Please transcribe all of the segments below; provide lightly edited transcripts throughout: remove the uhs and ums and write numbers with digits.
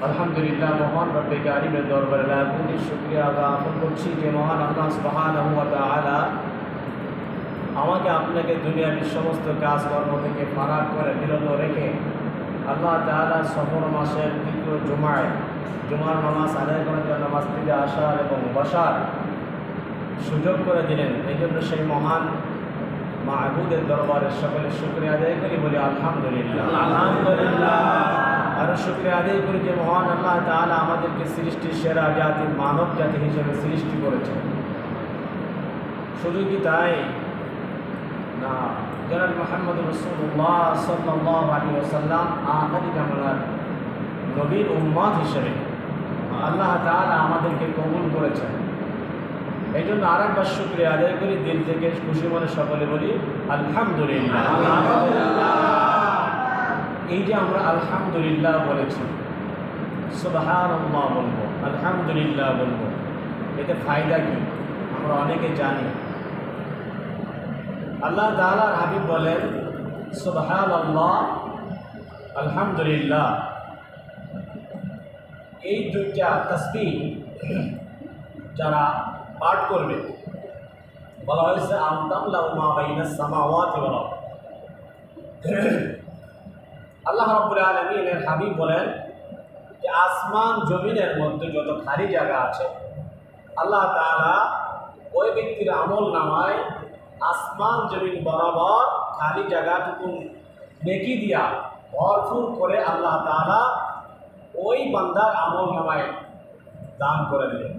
আলহামদুলিল্লাহ, মহান রব্বে কারিমের দরবারে লাখো শুকরিয়া জ্ঞাপন করছি যে মহান আল্লাহ সুবহানাহু ওয়া তাআলা আমাকে আপনাকে দুনিয়ার সমস্ত কাজকর্ম থেকে ফারাক করে বিরত রেখে আল্লাহ তাআলা সফর মাসের তৃতীয় জুমার নামাজ আদায় করার জন্য মসজিদে আসার এবং বসার সুযোগ করে দিলেন। এই জন্য সেই মহান মাহবুদের দরবারে সকলে শুকরিয়া আদায় করি, বলি আলহামদুলিল্লাহ। আলহামদুলিল্লাহ। আরও শুকরিয়া আদায় করি যে মহান আল্লাহ তাআলা আমাদেরকে সৃষ্টির সেরা জাতি, মানব জাতি হিসেবে সৃষ্টি করেছেন। শুধু কি তাই না, জনাব মুহাম্মদ রাসূলুল্লাহ সাল্লাল্লাহু আলাইহি ওয়াসাল্লাম আখিরি জামানার নবীর উম্মত হিসেবে আল্লাহ তাআলা আমাদেরকে কবুল করেছেন। এই জন্য আরেকবার শুকরিয়া আদায় করি, দিল থেকে খুশি মনে সকলে বলি আলহামদুলিল্লাহ। এই যে আমরা আলহামদুলিল্লাহ বলেছি, সুবহানাল্লাহ বলবো, আলহামদুলিল্লাহ বলবো, এতে ফায়দা কি আমরা অনেকে জানি। আল্লাহ তাআলার হাবিব বলেন সুবহানাল্লাহ, আলহামদুলিল্লাহ। এই দুইটা তাসবিহ যারা পাঠ করবে, বলা হয়েছে আমদাম লাহু মা বাইনাস সামাওয়াতি ওয়াল আরদ। আল্লাহ রাব্বুল আলামিনের হাবিব বলেন যে আসমান জমিনের মধ্যে যত খালি জায়গা আছে, আল্লাহ তাআলা ওই ব্যক্তির আমল নামায় আসমান জমিন বরাবর খালি জায়গাটুকু নেকি দিয়া ভরপুর করে আল্লাহ তাআলা ওই বান্দার আমল নামায় দান করে দিলেন।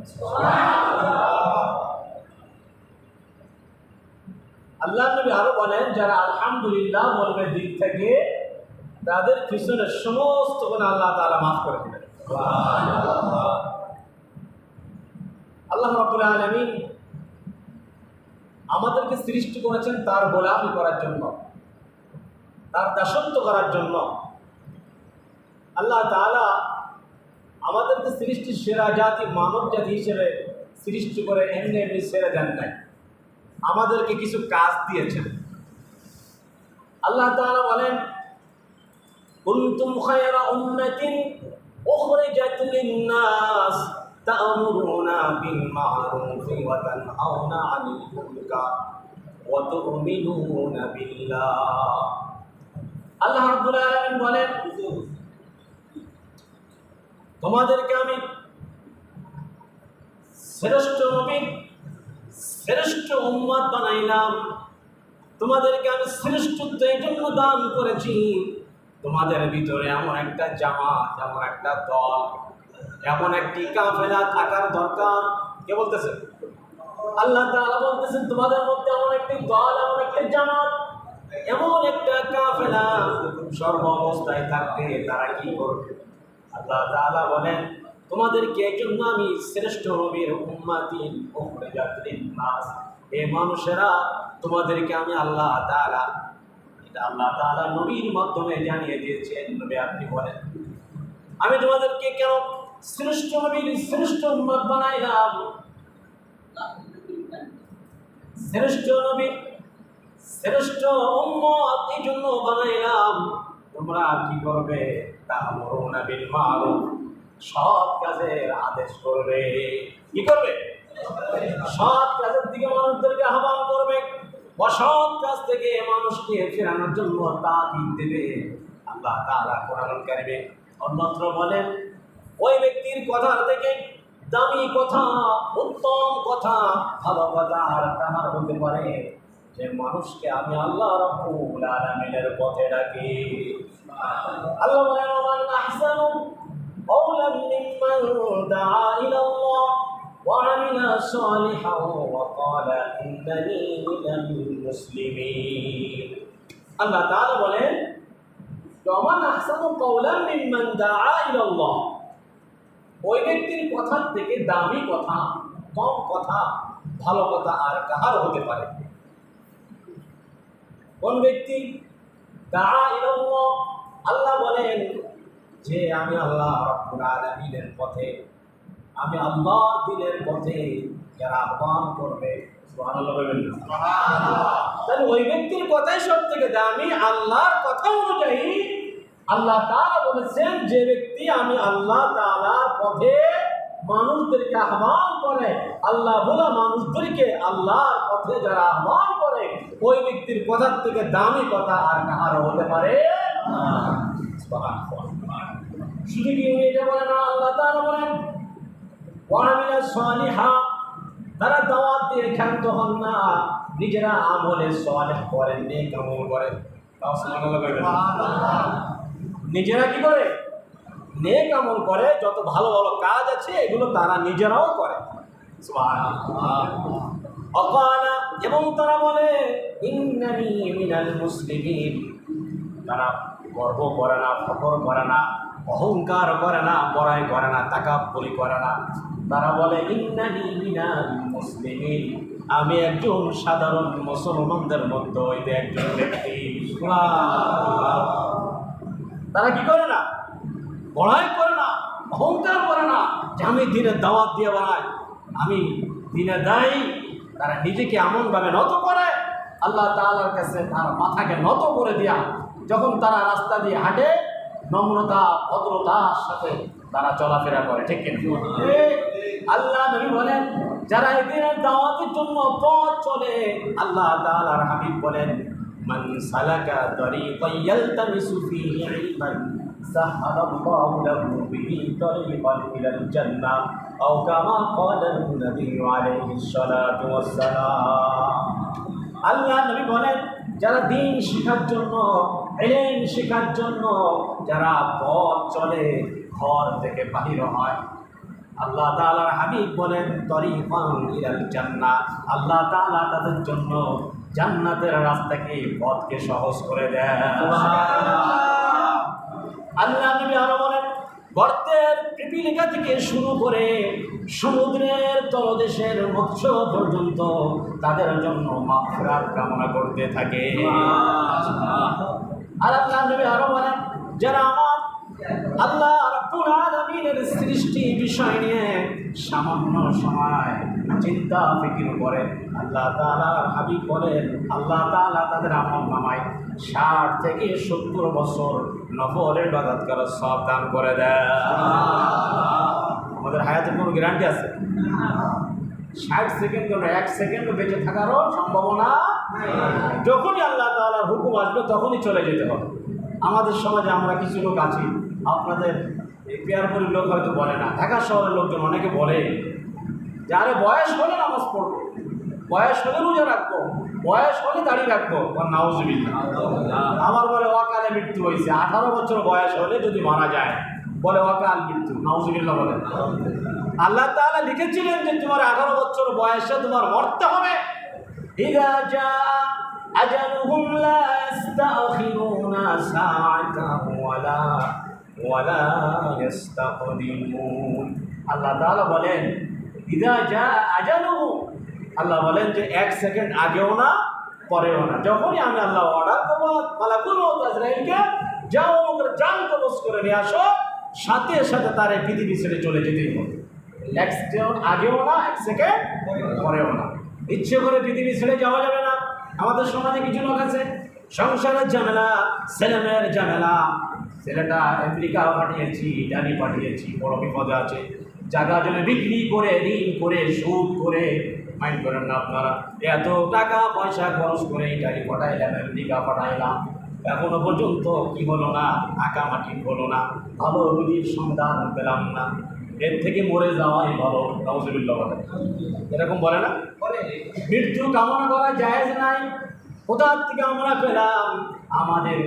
আল্লাহ নবী আরো বলেন, যারা আলহামদুলিল্লাহ বলবে দিক থেকে, তাদের পিছনের সমস্ত গুনাহ আল্লাহ তাআলা মাফ করে দিবেন। আল্লাহ রাব্বুল আলামিন আমাদেরকে সৃষ্টি করেছেন তার গোলামি করার জন্য, তার দাসত্ব করার জন্য। আল্লাহ তাআলা আমাদেরকে সৃষ্টির সেরা জাতি, মানব জাতি হিসেবে সৃষ্টি করে এমনি এমনি ছেড়ে দেন নাই, আমাদেরকে কিছু কাজ দিয়েছেন। আল্লাহ তাআলা বলেন, কুনতুম খায়রা উম্মাতিন উখরিজাত লিন-নাস তা'মুরুনা বিল মা'রুফি ওয়া তানহাউনা 'আনিল মুনকার ওয়া তু'মিনুনা বিল্লাহ। আল্লাহ রাব্বুল আলামিন বলেন, তোমাদেরকে আমি শ্রেষ্ঠ নবী, শ্রেষ্ঠ উম্মত বানাইলাম। তোমাদেরকে আমি শ্রেষ্ঠত্ব এই জন্য দান করেছি, তোমাদের ভিতরে এমন একটা জামাত, এমন একটা দল, এমন একটি কাফেলা থাকার দরকার। কে বলতেছে? আল্লাহ তাআলা বলতেছেন, তোমাদের মধ্যে এমন একটি দল, এমন একটা জামাত, এমন একটা কাফেলা সর্ব অবস্থায় থাকবে। তারা কি করবে? আল্লাহ তাআলা বলেন, তোমাদেরকে এই জন্য আমি শ্রেষ্ঠ নবীর উম্মাতিন উখরিজাত লিন-নাস, এই মানুষেরা তোমাদেরকে আমি আল্লাহ তাআলা, এটা আল্লাহ তাআলা নবীর মাধ্যমে জানিয়ে দিয়েছেন। নবী আপনি বলেন, আমি তোমাদেরকে কেন শ্রেষ্ঠ নবীর শ্রেষ্ঠ উম্মত বানাইলাম? শ্রেষ্ঠ নবীর শ্রেষ্ঠ উম্মত এই জন্য বানাইলাম, তোমরা কি করবে? তা'মুরুনা বিল মা'রুফ, সৎ কাজের আদেশ করবে। কি করবে? সৎ কাজের দিকে মানুষদেরকে আহ্বান করবে, অসৎ কাজ থেকে মানুষকে ফেরানোর জন্য তাগিদ দেবে। আল্লাহ তাআলা কোরআনুল কারীমে অন্যত্র বলেন, ওই ব্যক্তির কথা থেকে দামি কথা, উত্তম কথা, ভালো কথা আর কাহার হতে পারে যে মানুষকে আমি আল্লাহ রাব্বুল আলামিনের পথে ডাকি। আল্লাহ বলেন, ওমান আহসানু قولا ممن دعا إلى الله وعمل صالحا وقال إنني من المسلمين। আল্লাহ তাআলা বলেন, ওমান আহসানু কওলান মিম্মান দাআ ইলা আল্লাহ, ওই ব্যক্তির কথা থেকে দামি কথা, কম কথা, ভালো কথা আর কাহার হতে পারে? কোন ব্যক্তি? দাআ ইলা আল্লাহ, আল্লাহ বলেন যে আমি আল্লাহ রাব্বুল আলামিনের পথে, আমি আল্লাহর দ্বীনের পথে যারা আহ্বান করবে, সুবহানাল্লাহ বলবেন না? সুবহানাল্লাহ। তাহলে ওই ব্যক্তির কথাই সব থেকে দামি। আল্লাহর কথা অনুযায়ী আল্লাহ তাআলা বলেছেন, যে ব্যক্তি আমি আল্লাহ তাআলার পথে মানুষদেরকে আহ্বান করে, আল্লাহ বলা মানুষদেরকে আল্লাহর পথে যারা আহ্বান করে, ওই ব্যক্তির কথার থেকে দামি কথা আর কাহারও হতে পারে না। শুধু কি উনি এটা বলে না, আল্লাহ তাআলা বলেন ওয়ামিলা সালিহা, তারা দাওয়াত দিয়ে ক্ষান্ত হন না, নিজেরা আমলে সালেহ করেন, নেক আমল করেন। তাও সুবহানাল্লাহ বলবেন। নিজেরা কি করে? নেক আমল করে, যত ভালো ভালো কাজ আছে এগুলো তারা নিজেরাও করে। সুবহানাল্লাহ। এবং তারা বলে ইন্নানি মিনাল মুসলিমিন, তারা গর্ব করে না, ফখর করে না, অহংকার করে না, বড়াই করে না, তাকাব্বুরি করে না। তারা বলে ইন্নানি মিনাল মুসলিমিন, আমি একজন সাধারণ মুসলমানদের মধ্যে হইতে একজন ব্যক্তি। তারা কি করে না? বড়াই করে না, অহংকার করে না যে আমি দিনের দাওয়াত দিয়ে বানাই, আমি দিনের দায়ী। তারা নিজেকে এমনভাবে নত করে আল্লাহ তাআলার কাছে, তার মাথাকে নত করে দিয়া যখন তারা রাস্তা দিয়ে হাঁটে, নম্রতা ভদ্রতার সাথে তারা চলাফেরা করে। ঠিক কিনা? আল্লাহ নবী বলেন, যারা এই দিনের দাওয়াতের জন্য পথ চলে, আল্লাহ তাআলার হাবিব বলেন মান সালাকা তরিকান ইয়ালতামিসু ফীহি ইলমান সাহালাল্লাহু লাহু বিহি তরিকান ইলাল জান্নাহ আও কামা ক্বালান নবী আলাইহিস সালাতু ওয়াস সালাম। আল্লাহ নবী বলেন, যারা দিন শেখার জন্য, ইলম শেখার জন্য যারা পথ চলে, ঘর থেকে বাহির হয়, আল্লাহ তাআলার হাবিব বলেন তরিকান ইলাল জান্নাহ, আল্লাহ তাআলা তাদের জন্য জান্নাতের রাস্তাকে, পথকে সহজ করে দেন। আল্লাহ নবী আরো বলেন, গর্তের পিপিলিকা থেকে শুরু করে সমুদ্রের তলদেশের মৎস্য পর্যন্ত তাদের জন্য মাগফিরাত কামনা করতে থাকে। আর আল্লাহ নবী আরো বলেন, যারা আমার আল্লাহ রাব্বুল আলামিনের সৃষ্টি বিষয় নিয়ে সামান্য সময় চিন্তা ফিকির করে, আল্লাহ তাআলার হাবিব বলেন আল্লাহ তাআলা তাদের আমল নামায় 60 থেকে 70 বছর নফল ইবাদত করার সওয়াব দান করে দেয়। আমাদের হায়াতের কোনো গ্যারান্টি আছে? 60 সেকেন্ড, 1 সেকেন্ড বেঁচে থাকারও সম্ভাবনা নেই। যখনই আল্লাহ তাআলার হুকুম আসবে তখনই চলে যেতে হবে। আমাদের সমাজে আমরা কিছু লোক আছি, আপনাদের এই পেয়ারপুরের লোক হয়তো বলে না, ঢাকা শহরের লোকজন অনেকে বলে যে আরে বয়স হলে নামাজ পড়বো, বয়স হলে রোজা রাখবো, বয়স হলে দাঁড়িয়ে রাখবো। নাউজুবিল্লাহ। আমার বলে অকালে মৃত্যু হয়েছে, 18 বছর বয়স হলে যদি মারা যায়, বলে অকাল মৃত্যু। নাউজুবিল্লাহ বলে। আল্লাহ তাআলা লিখেছিলেন যে তোমার 18 বছর বয়সে তোমার মরতে হবে। ইযা জাআ আজালুহুম লা ইস্তাখিরুনা সাআতান ওয়ালা ইস্তাকদিমুন। আল্লাহ তাআলা বলেন ইযা জাআ আজালুহুম, আল্লাহ বলেন যে 1 সেকেন্ড আগেও না পরেও না, যখনই আমি আল্লাহ অর্ডার করবো মালাকুল মউত আজরাইলকে যাও ওদের জান কবজ করে নিয়ে আসো, সাথে সাথে তার এই পৃথিবী ছেড়ে চলে যেতেই হবে। 1 সেকেন্ড আগেও না, 1 সেকেন্ড পরেও না। ইচ্ছে করে পৃথিবী ছেড়ে যাওয়া যাবে না। আমাদের সমাজে কিছু লোক আছে, সংসারের ঝামেলা, ছেলেমেয়ের ঝামেলা, ছেলেটা আমেরিকা পাঠিয়েছি, ইটালি পাঠিয়েছি, বড় বিপদে আছে, জায়গা জমি বিক্রি করে, ঋণ করে, সুদ করে, মাইন্ড করেন না আপনারা, এত টাকা পয়সা খরচ করে ইটালি পাঠাইলাম, আমেরিকা পাঠাইলাম, এখনো পর্যন্ত কি হলো না, টাকা মাটি হলো না, ভালো রুজির সন্ধান পেলাম না, এর থেকে মরে যাওয়াই ভালো। নাউজুবিল্লাহ বলে। এরকম বলে না? মৃত্যু কামনা করা জায়েজ নাই। কোথার থেকে আমরা পেলাম? আমাদের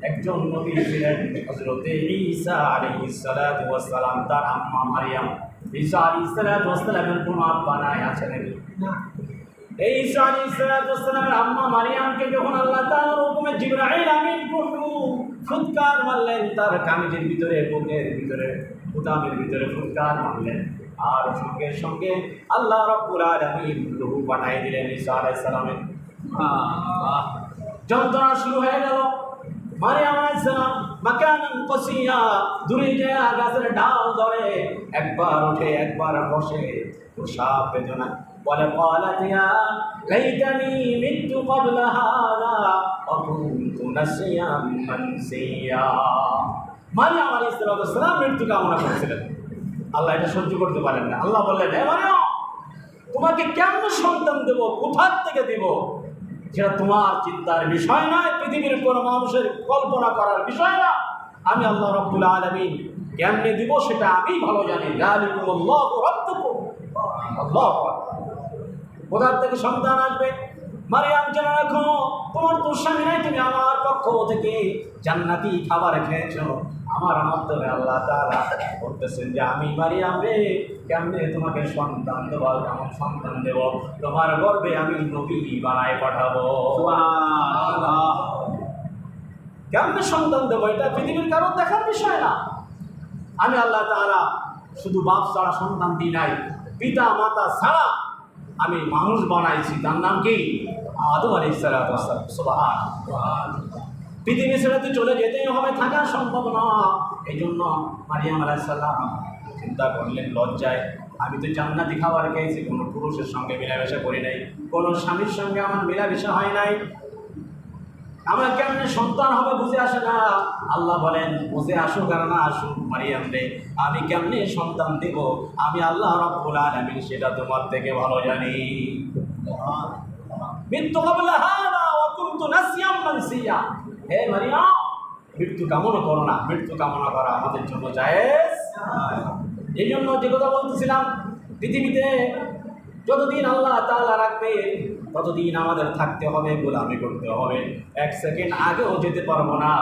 একজন নবী ছিলেন হযরত ঈসা আলাইহিস সালাতু ওয়াস সালাম, তার আম্মা মারিয়াম। ঈসা আলাইহিস সালাতু ওয়াস সালামের কোনো আব্বা নাই, আছে নাকি? না। এই ঈসা আলাইহিস সালাতু ওয়াস সালামের আম্মা মারিয়ামকে যখন আল্লাহ তাআলার হুকুমে জিবরাইল আমিন ফুৎকার মারলেন, তার কামিজের ভিতরে, বুকের ভিতরে, গুদামের ভিতরে ফুৎকার মারলেন, আর সঙ্গে সঙ্গে আল্লাহ রাব্বুল আলামিন রূহ পাঠিয়ে দিলেন ঈসা আলাইহিস সালামের। যন্ত্রণা শুরু হয়ে গেল। মারিয়াম আলাইহিস সালাম মাকানান কসিয়া, দূরে যায় গাছের ডাল ধরে, একবার ওঠে একবার বসে, প্রসাব বেদনা বলে ক্বালাত ইয়া লাইতানি মিতু ক্বাবলা হাযা ওয়া কুনতু নাসিয়াম মানসিয়া। মারিয়াম আলাইহিস সালাম মৃত্যু কামনা করেছিলেন। আল্লাহ এটা সহ্য করতে পারেন না। আল্লাহ বললেন, হে মারিয়াম, তোমাকে কেমন সন্তান দেব, কোথার থেকে দেব, যেটা তোমার চিন্তার বিষয় নয়, পৃথিবীর কোনো মানুষের কল্পনা করার বিষয় না। আমি আল্লাহ রাব্বুল আলামিন কেমনে দিব সেটা আমি ভালো জানি। যালিকুমুল্লাহু রাব্বুকুম। আল্লাহু আকবার। কোথার থেকে সন্তান আসবে? মারিয়াম জেনে রাখো, তোমার তো স্বামী নাই, তুমি আমার পক্ষ থেকে জান্নাতি খাবার খেয়েছো। আমার মাধ্যমে আল্লাহ তাআলা বলতেছেন যে আমি মারিয়াম রে কেমনে তোমাকে সন্তান দেব, কেমন সন্তান দেব, তোমার গর্ভে আমি নবী বানায় পাঠাবো। সুবহানাল্লাহ। কেমনে সন্তান দেবো এটা পৃথিবীর কারোর দেখার বিষয় না। আমি আল্লাহ তাআলা শুধু বাপ ছাড়া সন্তান দিই নাই, পিতা মাতা ছাড়া আমি মানুষ বানাইছি। তার নাম কি? আদম আলাইহিস সালাতু ওয়াস সালাম। সুবহানাল্লাহ। পৃথিবী ছেড়ে তো চলে যেতেই হবে, থাকা সম্ভব না। এই জন্য মারিয়াম আলাইহিস সালাম চিন্তা করলেন, লজ্জায় আমি তো জান্নাতি খাবার খেয়েছি, কোনো পুরুষের সঙ্গে মেলামেশা করি নাই, কোনো স্বামীর সঙ্গে আমার মেলামেশা হয় নাই, আমার কেমনে সন্তান হবে বুঝে আসে না। আল্লাহ বলেন, বুঝে আসুক আর না আসুক মারিয়াম রে, আমি কেমনে সন্তান দেব আমি আল্লাহ রাব্বুল আলামিন সেটা তোমার থেকে ভালো জানি। মৃত্যু ক্বাবলা হাযা ওয়া কুনতু নাসিয়াম মানসিয়া। হে মারিয়াম, মৃত্যু কামনা করো না। মৃত্যু কামনা করা আমাদের জন্য জায়েজ। এই জন্য যে কথা বলতেছিলাম, পৃথিবীতে যতদিন আল্লাহ তাআলা রাখবে ততদিন আমাদের থাকতে হবে, গোলামি করতে হবে। এক সেকেন্ড আগেও যেতে পারবো না,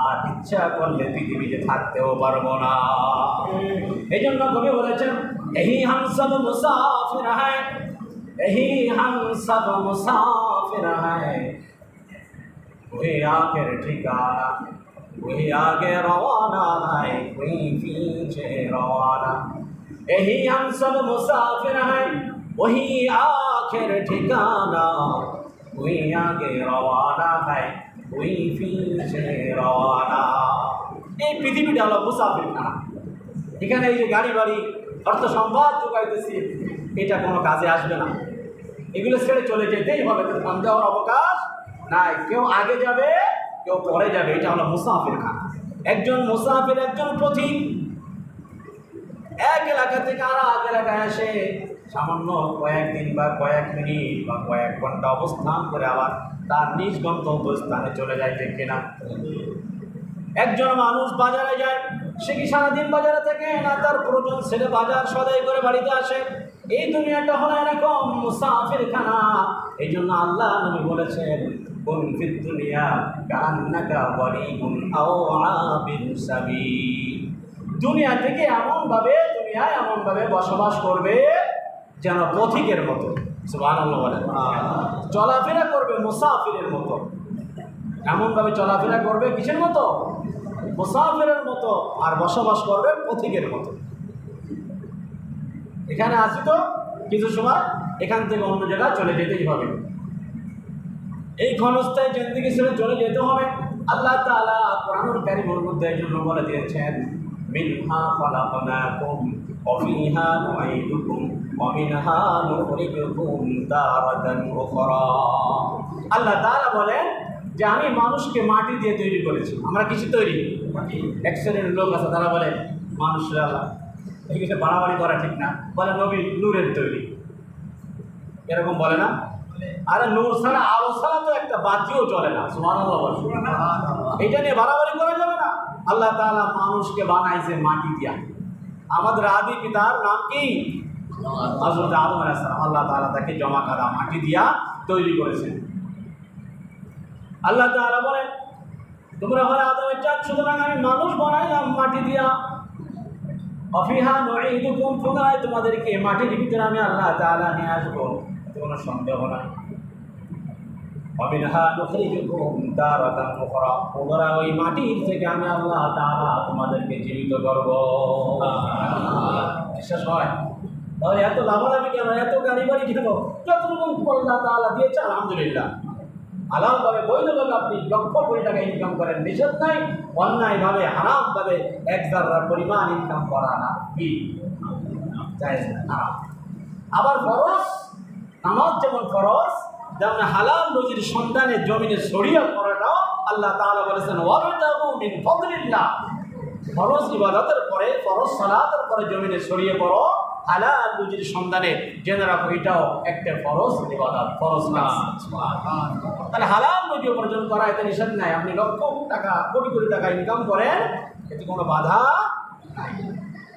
আর ইচ্ছা করলে পৃথিবীতে থাকতেও পারবো না। এই জন্য কবি বলেছেন, এহি হাম সব মুসাফির হ্যায়, এহি হাম সব মুসাফির হ্যায়, ওহি আখের ঠিকানা ওহি আগে রওয়ানা है, कोई पीछे रवाना। यही हम सब मुसाफिर हैं, वही आखिर ठिकाना, कोई आगे रवाना है, कोई पीछे रवाना। এই পৃথিবীটা হলো মুসাফিরখানা। এখানে এই যে গাড়ি বাড়ি অর্থ সম্পদ যোগাইতেছি, এটা কোনো কাজে আসবে না। এগুলো ছেড়ে চলে যেতেই হবে, থাম দেওয়ার অবকাশ নাই। কেউ আগে যাবে, কেউ পরে যাবে। এটা হলো মুসাফিরখানা। একজন মুসাফির, একজন পথিক এক এলাকা থেকে আর এক এলাকায় আসে, সামান্য কয়েকদিন বা কয়েক মিনিট বা কয়েক ঘন্টা অবস্থান করে আবার তার নিজ গন্তব্যস্থানে চলে যায়, ঠিক কিনা? একজন মানুষ বাজারে যায়, সে কি সারাদিন বাজারে থাকে না, তার প্রয়োজন ছেড়ে বাজার সদাই করে বাড়িতে আসে। এই দুনিয়াটা হলো এরকম মুসাফিরখানা। এই জন্য আল্লাহ নবী বলেছেন, কুন ফিদ দুনিয়া কান্নাকা গরিবুন আও আবির সাবিল। দুনিয়া থেকে দুনিয়ায় এমনভাবে বসবাস করবে যেন পথিকের মতো। সুবহানাল্লাহ বলেন। চলাফেরা করবে মুসাফিরের মতো। এমনভাবে চলাফেরা করবে কিসের মতো? মুসাফিরের মতো। আর বসবাস করবে পথিকের মতো। এখানে আছি তো কিছু সময়, এখান থেকে অন্য জায়গায় চলে যেতেই হবে। এই ক্ষণস্থায়ী জিন্দেগি ছেড়ে চলে যেতে হবে। আল্লাহ তাআলা কোরআনুল কারীমের মধ্যে এই জন্য বলে দিয়েছেন, মিনহা খালাকনাকুম ওয়া ফিহা নুঈদুকুম ওয়া মিনহা নুখরিজুকুম তারাতান উখরা। আল্লাহ তাআলা বলেন যে আমি মানুষকে মাটি দিয়ে তৈরি করেছি। আমরা কিছু তৈরি, এক শ্রেণীর লোক আছে তারা বলে মানুষরা এই কিছু বাড়াবাড়ি করা ঠিক না, বলে নবী নূরের তৈরি, এরকম বলে না? আরে নূর ছাড়া, আলো ছাড়া তো একটা বাতিও চলে না। সুবহানাল্লাহ বলে। এটা নিয়ে বাড়াবাড়ি করা যাবে না। আল্লাহ তাআলা মানুষকে বানাইছে মাটি দিয়া। আমাদের আদি পিতার নাম কি? হযরত আদম আলাইহিস সালাম। আল্লাহ তাআলা তাকে জমা করা মাটি দিয়া তৈরি করেছেন। আল্লাহ তাআলা বলেন, তোমরা হলে আদমের জাত, সুতরাং আমি মানুষ বানাইলাম মাটি দিয়া। অফিহা নুঈদুকুম, পুনরায় তোমাদেরকে মাটির ভিতরে আমি আল্লাহ তাআলা নিয়ে আসবো, কোনো সন্দেহ নাই। অমিনহা নুখরিজুকুম তারাতান উখরা, পুনরায় ওই মাটির থেকে আমি আল্লাহ তাআলা তোমাদেরকে জীবিত করব। বিশ্বাস হয়? তাহলে এত লাভালাভি কেন, এত গাড়ি বাড়ি কেন? যতটুকু আল্লাহ তাআলা দিয়েছে আলহামদুলিল্লাহ। হালালভাবে বৈধভাবে আপনি লক্ষ কোটি টাকা ইনকাম করেন, নিষেধ নাই। অন্যায়ভাবে হারামভাবে এক জাররার পরিমাণ ইনকাম করা না কি জায়েজ না, হারাম। আবার ফরজ নামাজ যেমন ফরজ, যেমন হালাল রুজির সন্ধানে জমিনে ছড়িয়ে পড়াটাও আল্লাহ তাআলা বলেছেন ওয়াবতাগু মিন ফাদলিল্লাহ। ফরজ ইবাদতের পরে, ফরজ সালাতের পরে জমিনে ছড়িয়ে পড়ো হালাল রুজির সন্ধানে, জেনে রাখো এটাও একটা ফরজ ইবাদত, ফরজ কাজ। তাহলে হালাল রুজি উপার্জন করা এতে নিষেধ নাই। আপনি লক্ষ টাকা, কোটি কোটি টাকা ইনকাম করেন, এতে কোনো বাধা নাই।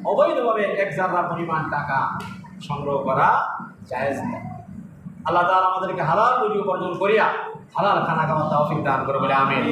অবৈধভাবে এক জাররা পরিমাণ টাকা সংগ্রহ করা জায়েজ নেই। আল্লাহ তাআলা আমাদেরকে হালাল রুজি উপার্জন করিয়া হালাল খানা খাওয়ার তৌফিক দান করে বলে আমিন।